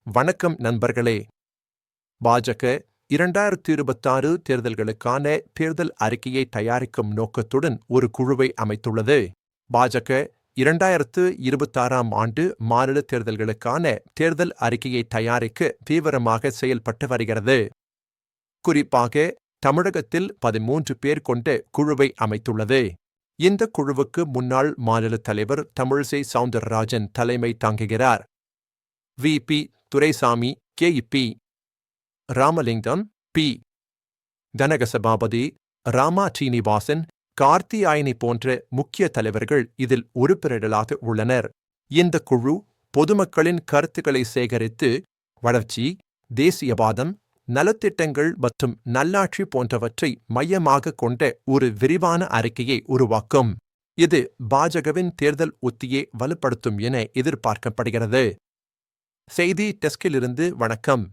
வணக்கம் நண்பர்களே. பாஜக 2026 தேர்தல்களுக்கான தேர்தல் அறிக்கையை தயாரிக்கும் நோக்கத்துடன் ஒரு குழுவை அமைத்துள்ளது. பாஜக 2026ஆம் ஆண்டு மாநில தேர்தல்களுக்கான தேர்தல் அறிக்கையை தயாரிக்க தீவிரமாக செயல்பட்டு வருகிறது. குறிப்பாக தமிழகத்தில் 13 பேர் கொண்ட குழுவை அமைத்துள்ளது. இந்த குழுவுக்கு முன்னாள் மாநில தலைவர் தமிழிசை சவுந்தரராஜன் தலைமை தாங்குகிறார். VP. Duraisamy, KP. Ramalingam, P. Kanagasabapathy, Rama Srinivasan, Karthiyayani போன்ற முக்கிய தலைவர்கள் இதில் உறுப்பினர்களாக உள்ளனர். இந்த குழு பொதுமக்களின் கருத்துக்களை சேகரித்து வளர்ச்சி, தேசியவாதம், நலத்திட்டங்கள் மற்றும் நல்லாட்சி போன்றவற்றை மையமாக கொண்ட ஒரு விரிவான அறிக்கையை உருவாக்கும். இது பாஜகவின் தேர்தல் உத்தியை வலுப்படுத்தும் என எதிர்பார்க்கப்படுகிறது. செய்தி டெஸ்கிலிருந்து வணக்கம்.